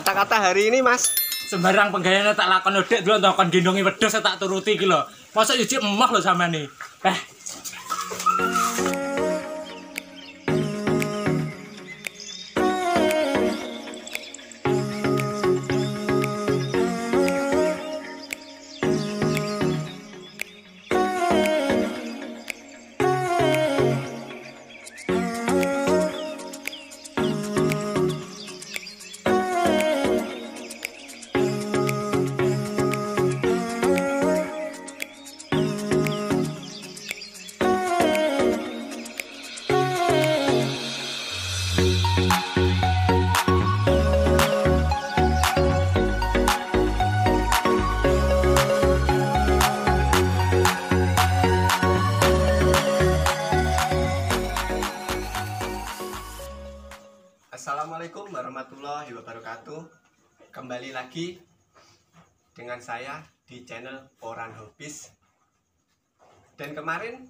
Kata-kata hari ini, Mas. Sembarang penggayane tak lakon ndek dulu kon gendongi wedhus tak turuti iki lho. Mosok siji emoh lho sampean iki. Assalamualaikum warahmatullahi wabarakatuh. Kembali lagi dengan saya di channel Orang Hobis. Dan kemarin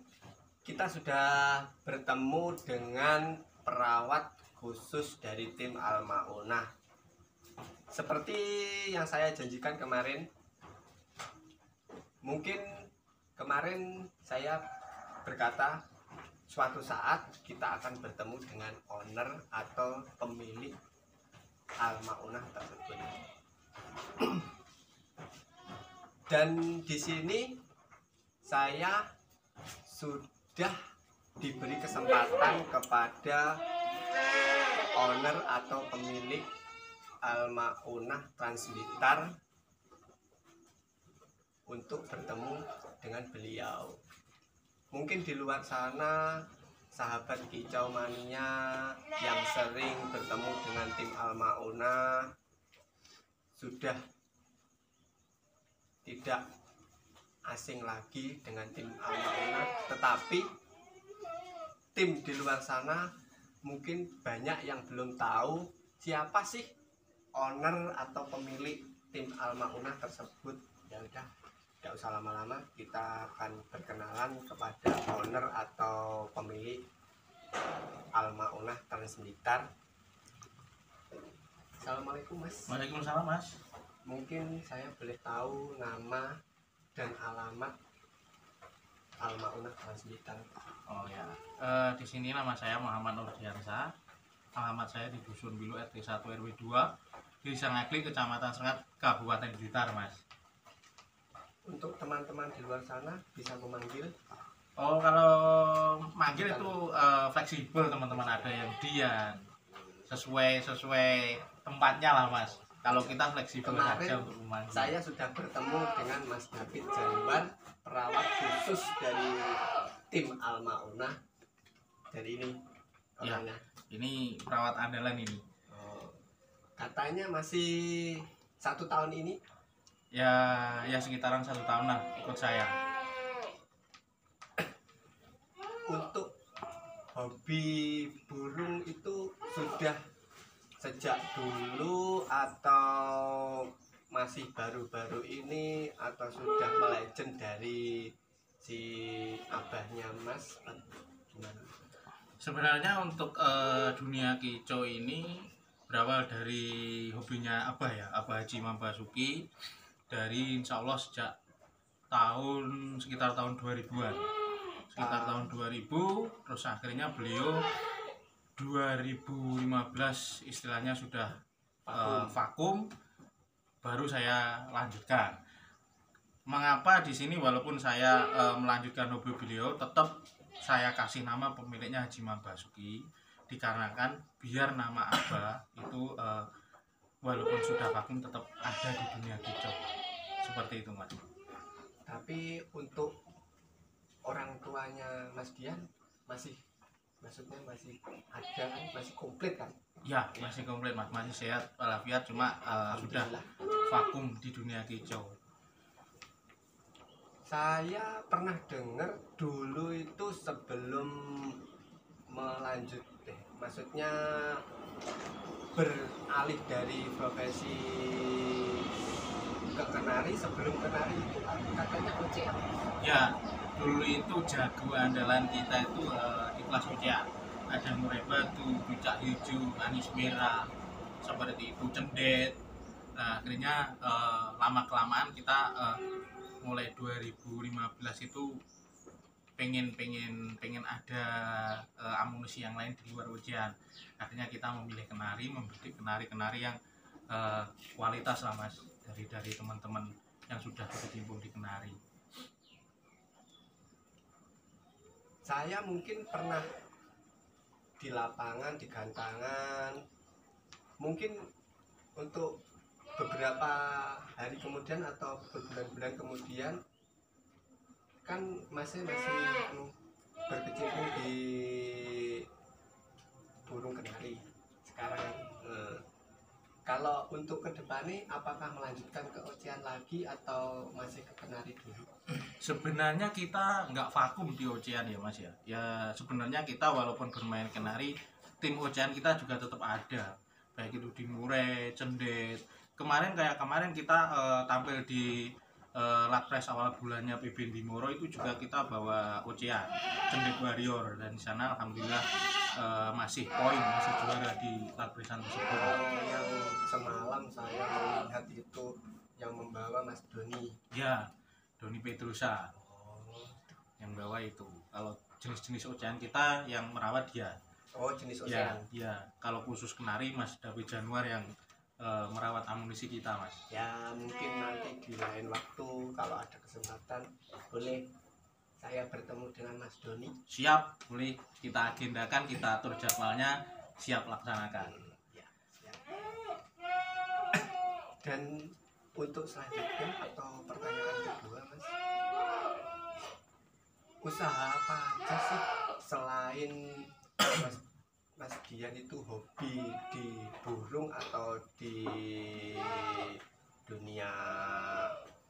kita sudah bertemu dengan perawat khusus dari tim Al-Maunah. Seperti yang saya janjikan kemarin, mungkin kemarin saya berkata suatu saat kita akan bertemu dengan owner atau pemilik Al-Maunah tersebut. Dan di sini saya sudah diberi kesempatan kepada owner atau pemilik Al-Maunah Transblitar untuk bertemu dengan beliau. Mungkin di luar sana sahabat kicau mania yang sering bertemu dengan tim Al-Maunah sudah tidak asing lagi dengan tim Al-Maunah, tetapi tim di luar sana mungkin banyak yang belum tahu siapa sih owner atau pemilik tim Al-Maunah tersebut. Ya udah, tidak usah lama-lama, kita akan berkenalan kepada owner atau pemilik Al-Maunah Transblitar. Assalamualaikum, Mas. Waalaikumsalam, Mas. Mungkin saya boleh tahu nama dan alamat Al-Maunah Transblitar? Oh ya. Di sini nama saya Muhammad Nurdiansa. Alamat saya di Dusun Bilu RT 1 RW 2 di Sangagli, Kecamatan Sengat, Kabupaten Blitar, Mas. Untuk teman-teman di luar sana bisa memanggil? Oh, kalau manggil itu fleksibel, teman-teman. Ada yang dian, sesuai tempatnya lah, Mas. Kalau kita fleksibel saja untuk memanggil. Saya sudah bertemu dengan Mas David Jambar, perawat khusus dari tim Al-Maunah. Dari ini orangnya. Ya, ini perawat andalan ini. Oh, katanya masih 1 tahun ini? Ya sekitaran 1 tahun lah ikut saya. Untuk hobi burung itu sudah sejak dulu atau masih baru-baru ini, atau sudah melegend dari si abahnya Mas? Gimana? Sebenarnya untuk dunia kicau ini berawal dari hobinya Abah ya, Abah Haji Imam Basuki. Dari insya Allah sejak sekitar tahun 2000-an, sekitar tahun 2000, terus akhirnya beliau 2015 istilahnya sudah vakum, baru saya lanjutkan. Mengapa di sini walaupun saya melanjutkan hobi beliau, tetap saya kasih nama pemiliknya Haji Imam Basuki, dikarenakan biar nama Abah itu walaupun sudah vakum tetap ada di dunia kicau. Seperti itu, Mas. Tapi untuk orang tuanya Mas Dian masih ada kan? Masih komplit kan? Ya, masih komplit, Mas. Masih sehat walafiat, cuma sudah vakum di dunia kicau. Saya pernah dengar dulu itu sebelum maksudnya beralih dari profesi ke kenari, sebelum kenari itu katanya ocean. Ya, dulu itu jago andalan kita itu di kelas ocean. Ada murai batu, pucak hijau, anis merah, seperti itu cendet. Nah, akhirnya lama kelamaan kita mulai 2015 itu pengen ada amunisi yang lain di luar ocehan. Akhirnya kita memilih kenari, membidik kenari yang kualitas lah mas, dari teman-teman yang sudah berkecimpung di kenari. Saya mungkin pernah di lapangan, di gantangan, mungkin untuk beberapa hari kemudian atau berbulan-bulan kemudian kan masih berkecimpung di burung kenari sekarang. Kalau untuk kedepannya apakah melanjutkan ke ocehan lagi atau masih ke kenari dulu? Sebenarnya kita nggak vakum di ocehan ya mas ya. Ya sebenarnya kita walaupun bermain kenari, tim ocehan kita juga tetap ada. Baik itu di Murai, Cendet. Kemarin kita tampil di Latpres awal bulannya PB Dimoro itu juga kita bawa ocehan Cendet Warrior, dan di sana alhamdulillah masih juara di Latpresan tersebut. Yang semalam saya melihat itu yang membawa Mas Doni. Ya, Doni Petrusa yang bawa itu. Kalau jenis-jenis ocehan kita yang merawat dia. Oh, jenis ocehan. Ya. Kalau khusus kenari Mas David Januar yang merawat amunisi kita mas. Ya mungkin nanti di lain waktu kalau ada kesempatan boleh saya bertemu dengan Mas Doni. Siap, boleh kita agendakan, kita atur jadwalnya, siap laksanakan. Ya, siap. Dan untuk selanjutnya atau pertanyaan kedua mas, usaha apa aja sih selain Mas Dian itu hobi di burung atau di dunia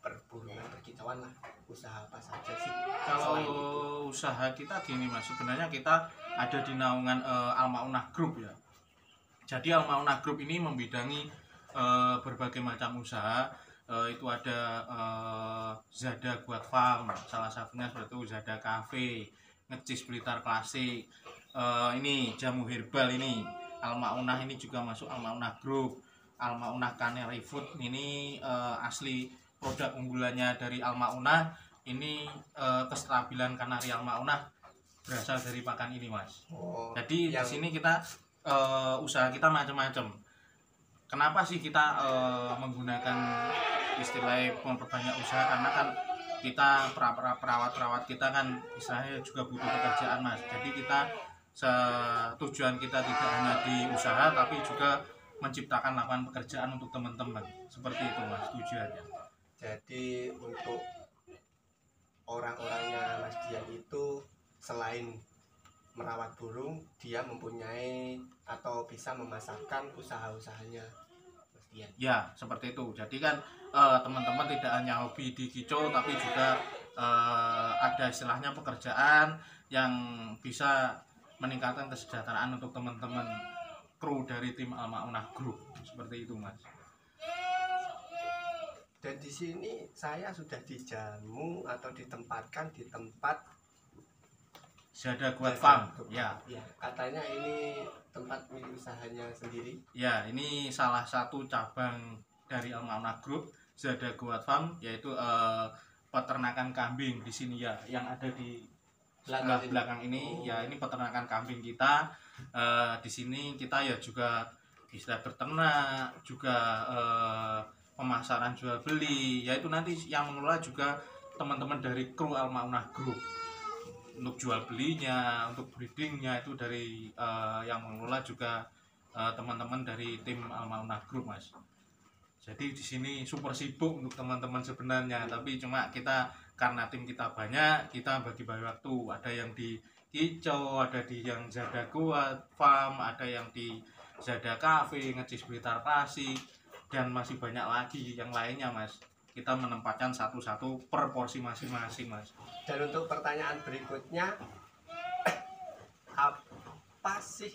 perburungan berkicauan lah, usaha apa saja sih? Kalau usaha kita gini mas, sebenarnya kita ada di naungan Almaunah Group ya. Jadi Almaunah Group ini membidangi berbagai macam usaha. Itu ada Zada Guat Farm, salah satunya seperti itu Zada Cafe, Ngecis Blitar Klasik. Ini jamu herbal ini Almaunah, ini juga masuk Almaunah Group. Almaunah Canary Food ini asli produk unggulannya dari Almaunah. Ini kestabilan kanari Almaunah berasal dari pakan ini mas. Jadi di sini kita usaha kita macam-macam. Kenapa sih kita menggunakan istilah memperbanyak usaha? Karena kan kita perawat kita kan istilahnya juga butuh pekerjaan mas. Jadi kita tujuan kita tidak hanya di usaha tapi juga menciptakan lapangan pekerjaan untuk teman-teman, seperti itu mas tujuannya. Jadi untuk orang-orangnya Mas Dian itu selain merawat burung, dia mempunyai atau bisa memasarkan usaha-usahanya Mas Dian. Ya seperti itu. Jadi kan teman-teman tidak hanya hobi di kicau tapi juga ada istilahnya pekerjaan yang bisa meningkatkan kesejahteraan untuk teman-teman kru dari tim Almaunah Group, seperti itu mas. Dan di sini saya sudah dijamu atau ditempatkan di tempat Zada Guat Farm. Ya. Katanya ini tempat milik usahanya sendiri. Ya, ini salah satu cabang dari Almaunah Group, Zada Guat Farm, yaitu peternakan kambing di sini ya, yang ada di belakang ini. Ya, ini peternakan kambing kita. Di sini kita ya juga bisa berternak, juga pemasaran jual beli, yaitu nanti yang mengelola juga teman-teman dari kru Almaunah Group. Untuk jual belinya, untuk breedingnya itu dari yang mengelola juga teman-teman dari tim Almaunah Group mas. Jadi di sini super sibuk untuk teman-teman sebenarnya, tapi cuma kita karena tim kita banyak, kita bagi-bagi waktu. Ada yang di kicau, ada di yang Zada Guat Farm, ada yang di Zada Cafe, Ngecis Blitar Klasik, dan masih banyak lagi yang lainnya mas. Kita menempatkan satu-satu per porsi masing-masing mas. Dan untuk pertanyaan berikutnya, apa sih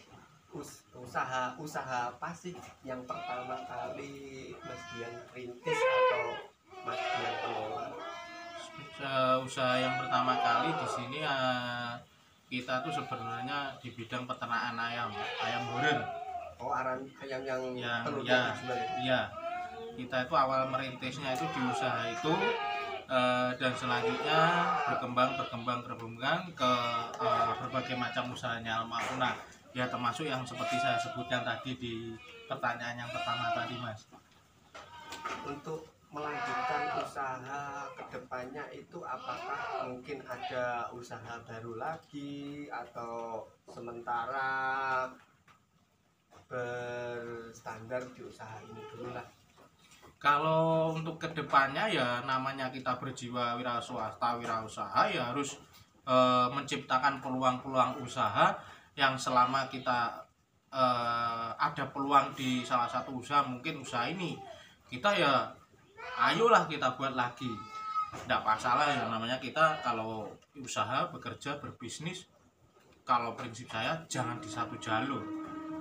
usaha apa sih yang pertama kali Mas Dian rintis atau Mas Dian kelola? Usaha yang pertama kali di sini kita tuh sebenarnya di bidang peternakan ayam horen. Oh, ayam yang yang telurnya ya dijual ya? iya, kita itu awal merintisnya itu di usaha itu, dan selanjutnya berkembang ke berbagai macam usahanya Al-Maunah ya, termasuk yang seperti saya sebutkan tadi di pertanyaan yang pertama tadi Mas. Untuk melanjutkan usaha kedepannya itu apakah mungkin ada usaha baru lagi atau sementara berstandar di usaha ini dulu lah? Kalau untuk kedepannya ya namanya kita berjiwa wira swasta, wirausaha ya harus menciptakan peluang-peluang usaha yang selama kita ada peluang di salah satu usaha, mungkin usaha ini kita ya ayolah kita buat lagi, tidak masalah ya, namanya kita kalau usaha bekerja berbisnis, kalau prinsip saya jangan di satu jalur,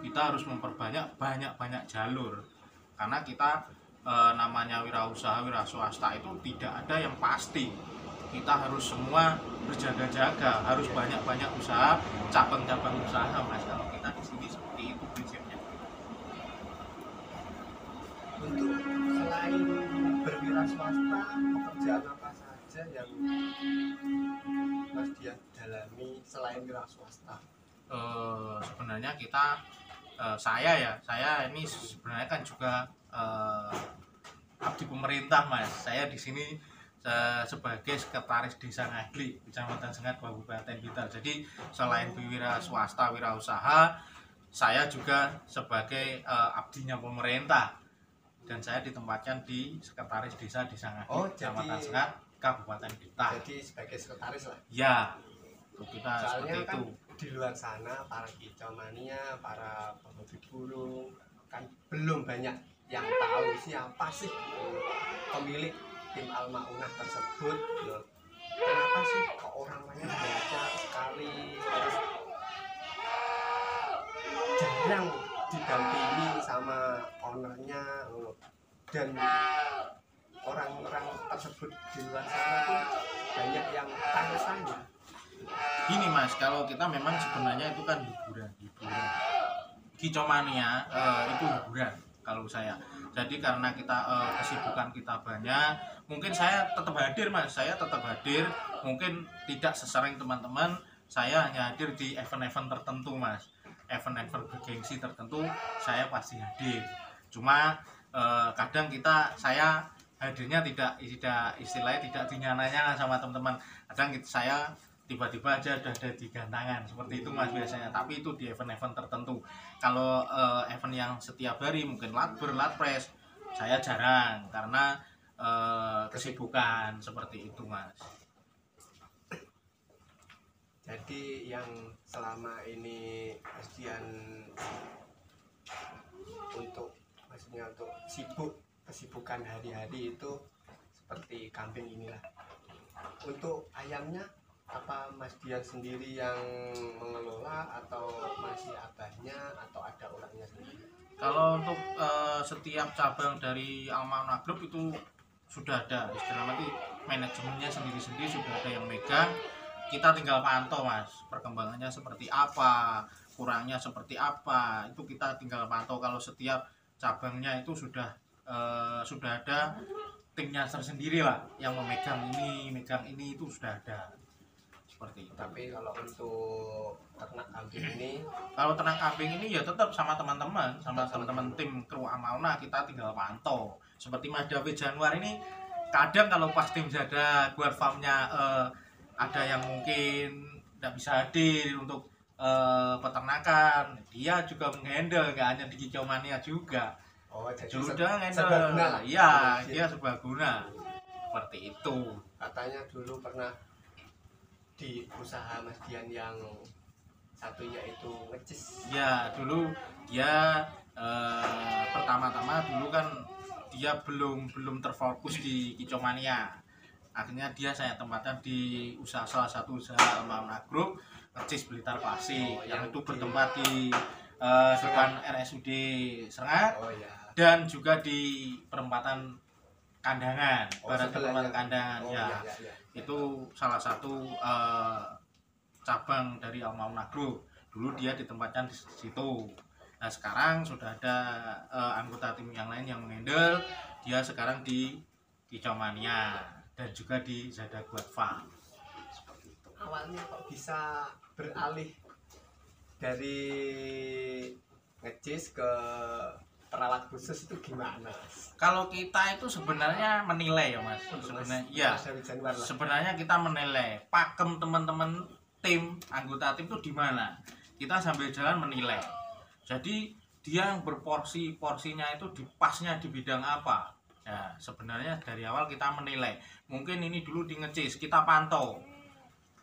kita harus memperbanyak banyak jalur, karena kita namanya wirausaha wira swasta itu tidak ada yang pasti, kita harus semua berjaga-jaga, harus banyak usaha, cabang-cabang usaha Mas, kalau kita di sini seperti itu prinsipnya. Untuk selain berwira swasta, pekerjaan apa saja yang Mas Dian dalami selain wira swasta? Sebenarnya kita saya ini sebenarnya kan juga abdi pemerintah Mas. Saya di sini sebagai sekretaris desa Ngaglik, Kecamatan Sengat, Kabupaten Blitar. Jadi selain wira swasta, wirausaha, saya juga sebagai abdinya pemerintah, dan saya ditempatkan di sekretaris desa Ngaglik, Kecamatan Sengat, Kabupaten Blitar. Jadi sebagai sekretaris lah. Ya, kita soalnya seperti kan itu. Di luar sana para kicau mania, para penghobi burung kan belum banyak yang tahu siapa sih pemilik tim Al-Maunah tersebut. Loh, kenapa sih kok orang banyak banyak sekali, terus jarang didampingi sama ownernya, dan orang-orang tersebut di luar sana pun banyak yang tanya-tanya. Gini Mas, kalau kita memang sebenarnya itu kan hiburan. Kicau mania itu hiburan kalau saya. Jadi karena kita kesibukan kita banyak, mungkin saya tetap hadir Mas, saya tetap hadir. Mungkin tidak sesering teman-teman, saya hanya hadir di event-event tertentu Mas. Event-event bergengsi tertentu saya pasti hadir. Cuma kadang saya hadirnya tidak istilahnya tidak dinyana-nyana sama teman-teman. Kadang saya tiba-tiba aja udah ada di gantangan seperti itu Mas biasanya, tapi itu di event-event tertentu. Kalau event yang setiap hari mungkin latpres saya jarang karena kesibukan seperti itu Mas. Jadi yang selama ini Mas Dian maksudnya untuk kesibukan hari-hari itu seperti kambing inilah. Untuk ayamnya apa Mas Dian sendiri yang mengelola atau masih abahnya atau ada orangnya sendiri? Kalau untuk setiap cabang dari Al-Maunah Group itu sudah ada istilah nanti manajemennya sendiri-sendiri, sudah ada yang megang. Kita tinggal pantau Mas, perkembangannya seperti apa, kurangnya seperti apa, itu kita tinggal pantau. Kalau setiap cabangnya itu sudah ada timnya tersendiri lah yang megang ini itu sudah ada. Seperti itu. Tapi kalau untuk ternak kambing ini, ya tetap sama teman-teman tim kru Al-Maunah, kita tinggal pantau. Seperti Mas David Januar ini, kadang kalau pas tim Jada buat farmnya ada yang mungkin tidak bisa hadir untuk peternakan, dia juga menghandle, nggak hanya di Kicau Mania juga. oh jadi Sudah serbaguna lah. Iya, dia serbaguna. Seperti itu. Katanya dulu pernah di usaha Mas Dian yang satunya itu ngecis. Ya, dulu dia pertama-tama dulu kan dia belum terfokus di Kicau Mania. Akhirnya saya tempatkan di salah satu usaha Al-Maunah Group, ngecis Blitar Klasik, yang itu bertempat di depan RSUD Sengat. Oh ya. Dan juga di perempatan Kandangan, perempatan Kandangan ya. Itu salah satu cabang dari Al-Maunah Group. Dulu dia ditempatkan di situ. Nah sekarang sudah ada anggota tim yang lain yang menghandle, dia sekarang di Kicau Mania dan juga di Zada Guatva. Awalnya kok bisa beralih dari ngejis ke perawat khusus itu gimana, Mas? Kalau kita itu sebenarnya menilai ya Mas, sebenarnya ya sebenarnya kita menilai pakem teman-teman tim, anggota tim itu di mana. Kita sambil jalan menilai. Jadi dia yang porsinya itu dipasnya di bidang apa. Ya sebenarnya dari awal kita menilai. Mungkin ini dulu di ngecis kita pantau.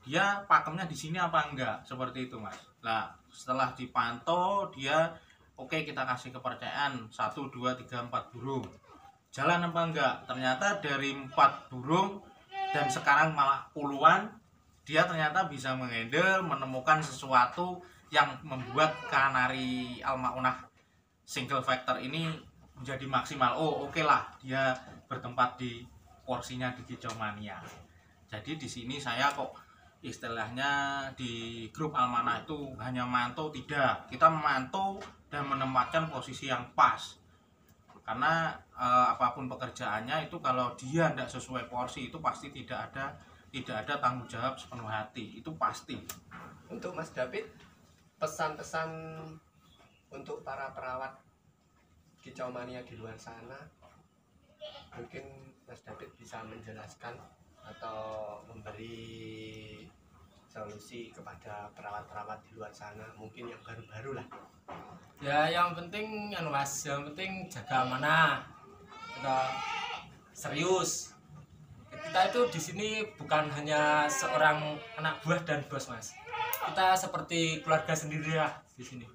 Dia pakemnya di sini apa enggak, seperti itu Mas. Nah setelah dipantau dia oke, kita kasih kepercayaan 1, 2, 3, 4 burung jalan apa enggak. Ternyata dari 4 burung dan sekarang malah puluhan, dia ternyata bisa menghandle, menemukan sesuatu yang membuat Kanari Almaunah single factor ini menjadi maksimal. Oh oke lah, dia bertempat di porsinya di Kicau Mania. Jadi di sini saya kok istilahnya di grup Almanah itu hanya mantau, tidak, kita memantau dan menempatkan posisi yang pas. Karena apapun pekerjaannya itu kalau dia tidak sesuai porsi itu pasti tidak ada tanggung jawab sepenuh hati, itu pasti. Untuk Mas David, pesan-pesan untuk para perawat Kicau Mania di luar sana, mungkin Mas David bisa menjelaskan atau memberi solusi kepada perawat-perawat di luar sana, mungkin yang baru-baru lah. Ya yang penting Mas, yang penting jaga amanah, kita serius. Kita itu di sini bukan hanya seorang anak buah dan bos Mas, kita seperti keluarga sendiri lah di sini.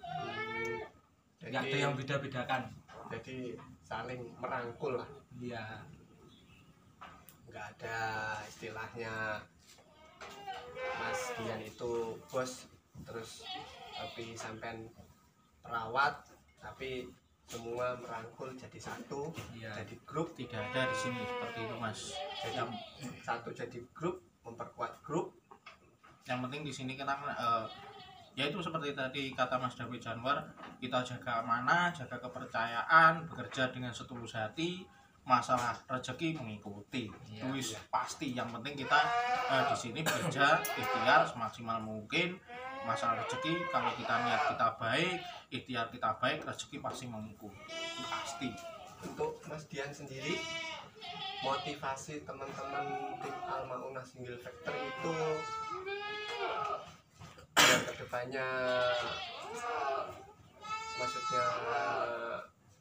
Nggak ada yang beda-bedakan. Jadi saling merangkul lah. Iya. Nggak ada istilahnya Mas Dian itu bos terus tapi sampean perawat, tapi semua merangkul jadi satu. Iya. Jadi grup. Tidak ada di sini seperti itu Mas. Jadi satu jadi grup, memperkuat grup. Yang penting di sini kita yaitu seperti tadi kata Mas David Janwar, kita jaga amanah, jaga kepercayaan, bekerja dengan setulus hati, masalah rezeki mengikuti. Itu pasti. Yang penting kita di sini bekerja ikhtiar semaksimal mungkin. Masalah rezeki kalau kita niat kita baik, ikhtiar kita baik, rezeki pasti mengikuti. Itu pasti. Untuk Mas Dian sendiri, motivasi teman-teman tim Almaunah Single Factor itu yang kedepannya, maksudnya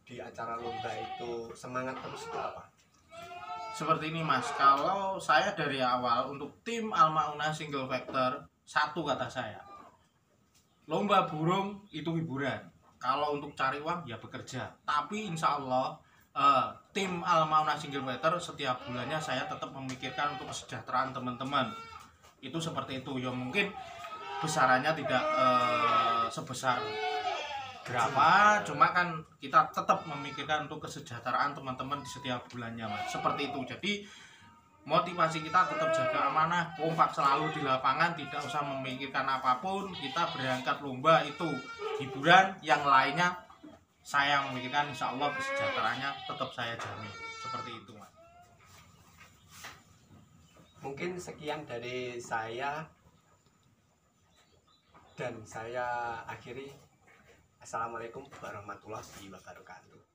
di acara lomba itu semangat terus itu apa? Seperti ini Mas, kalau saya dari awal untuk tim Almaunah Single Factor, satu kata saya, lomba burung itu hiburan. Kalau untuk cari uang ya bekerja. Tapi insya Allah tim Almaunah Single Factor setiap bulannya saya tetap memikirkan untuk kesejahteraan teman-teman. Itu seperti itu. Ya mungkin besarannya tidak sebesar berapa, cuma kan kita tetap memikirkan untuk kesejahteraan teman-teman di setiap bulannya Mas. Seperti itu. Jadi motivasi kita tetap jaga amanah, kompak selalu di lapangan, tidak usah memikirkan apapun. Kita berangkat lomba itu hiburan, yang lainnya saya memikirkan insya Allah kesejahteraannya tetap saya jamin. Seperti itu Mas. Mungkin sekian dari saya dan saya akhiri. Assalamualaikum warahmatullahi wabarakatuh.